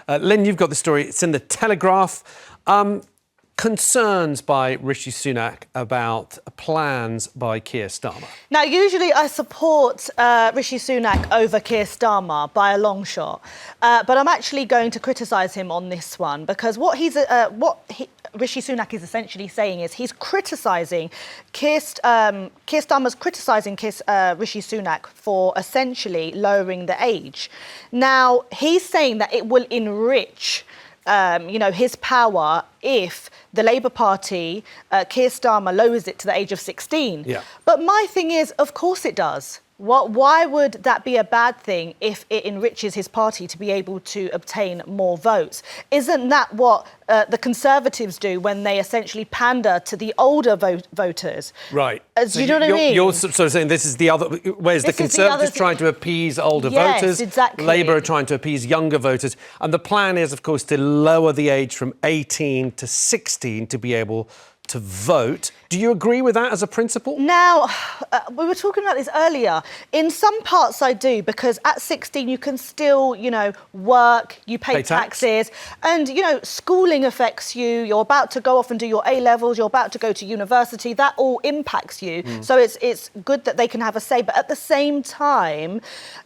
Lynn, you've got the story. It's in the Telegraph. Concerns by Rishi Sunak about plans by Keir Starmer. Now, usually I support Rishi Sunak over Keir Starmer by a long shot, but I'm actually going to criticise him on this one because Rishi Sunak is essentially saying is he's criticising Keir Starmer's criticising Rishi Sunak for essentially lowering the age. Now, he's saying that it will enrich his power if the Labour Party, Keir Starmer, lowers it to the age of 16. Yeah. But my thing is, of course it does. Why would that be a bad thing if it enriches his party to be able to obtain more votes? Isn't that what the Conservatives do when they essentially pander to the older voters? Right. Do you know what I mean? You're sort of saying this is the other... Whereas the Conservatives trying to appease older voters, exactly. Labour are trying to appease younger voters. And the plan is, of course, to lower the age from 18 to 16 to be able to vote. Do you agree with that as a principle? Now, we were talking about this earlier. In some parts I do, because at 16 you can still, work, you pay taxes, and, schooling affects you. You're about to go off and do your A-levels, you're about to go to university. That all impacts you. So it's good that they can have a say. But at the same time,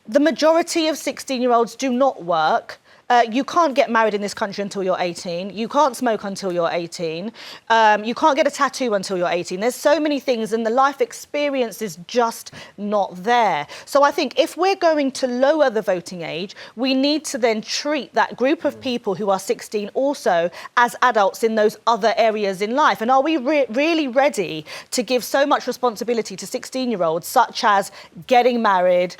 the majority of 16-year-olds do not work. You can't get married in this country until you're 18. You can't smoke until you're 18. You can't get a tattoo until you're 18. There's so many things, and the life experience is just not there. So I think if we're going to lower the voting age, we need to then treat that group of people who are 16 also as adults in those other areas in life. And are we really ready to give so much responsibility to 16-year-olds, such as getting married,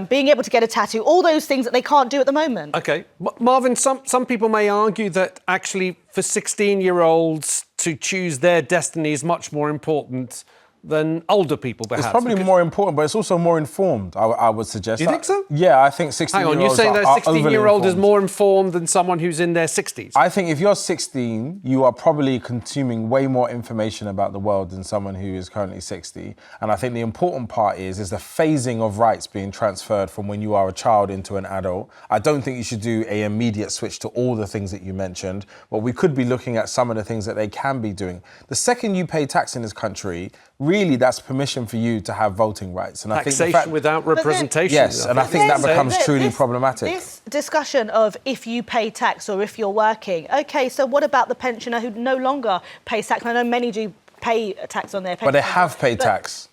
being able to get a tattoo, all those things that they can't do at the moment? OK. Marvyn, some people may argue that actually for 16-year-olds to choose their destiny is much more important than older people, perhaps. It's probably more important, but it's also more informed, I would suggest. Do you think so? Yeah, I think 16-year-olds Hang on, you're saying that a 16-year-old is more informed than someone who's in their 60s? I think if you're 16, you are probably consuming way more information about the world than someone who is currently 60. And I think the important part is the phasing of rights being transferred from when you are a child into an adult. I don't think you should do an immediate switch to all the things that you mentioned, but we could be looking at some of the things that they can be doing. The second you pay tax in this country, really, that's permission for you to have voting rights. And taxation I think the fact, without representation. Yes, and I think that becomes truly problematic. This discussion of if you pay tax or if you're working, OK, so what about the pensioner who no longer pays tax? I know many do pay tax on their pension. But they have paid tax.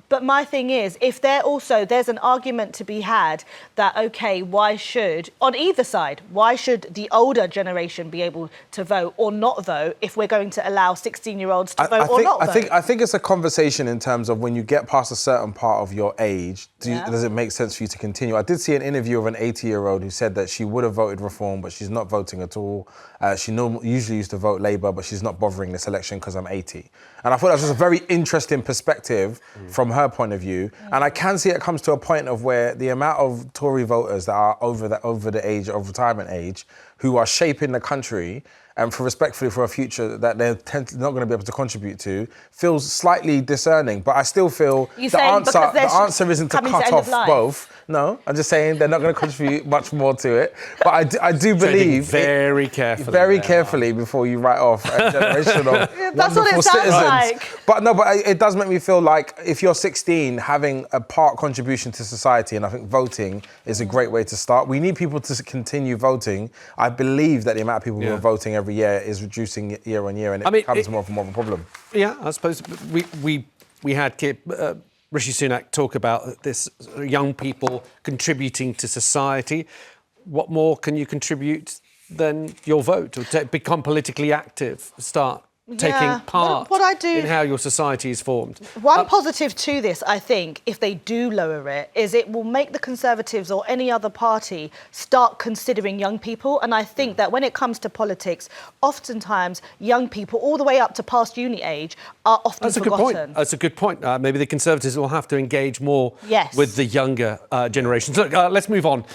But my thing is, if there's an argument to be had that, OK, why should, on either side, why should the older generation be able to vote or not vote if we're going to allow 16-year-olds to vote or not vote? I think it's a conversation in terms of when you get past a certain part of your age, does it make sense for you to continue? I did see an interview of an 80-year-old who said that she would have voted Reform, but she's not voting at all. She usually used to vote Labour, but she's not bothering this election because I'm 80. And I thought that was just a very interesting perspective from her point of view. And I can see it comes to a point of where the amount of Tory voters that are over the age of retirement age who are shaping the country and respectfully for a future that they're not going to be able to contribute to feels slightly discerning. But I still feel the answer isn't to cut off both. No, I'm just saying they're not going to contribute much more to it. But I do believe very carefully before you write off a generation of that's wonderful what it sounds citizens. like. But it does make me feel like if you're 16, having a part contribution to society, and I think voting is a great way to start. We need people to continue voting. I believe that the amount of people who are voting every year is reducing year on year, and it becomes more of a problem. Yeah, I suppose we had Rishi Sunak talk about this young people contributing to society. What more can you contribute than your vote, or to become politically active, start taking part in how your society is formed? One positive to this, I think, if they do lower it, is it will make the Conservatives or any other party start considering young people. And I think that when it comes to politics, oftentimes young people, all the way up to past uni age, are often forgotten. That's a good point. Maybe the Conservatives will have to engage more with the younger generations. Look, let's move on.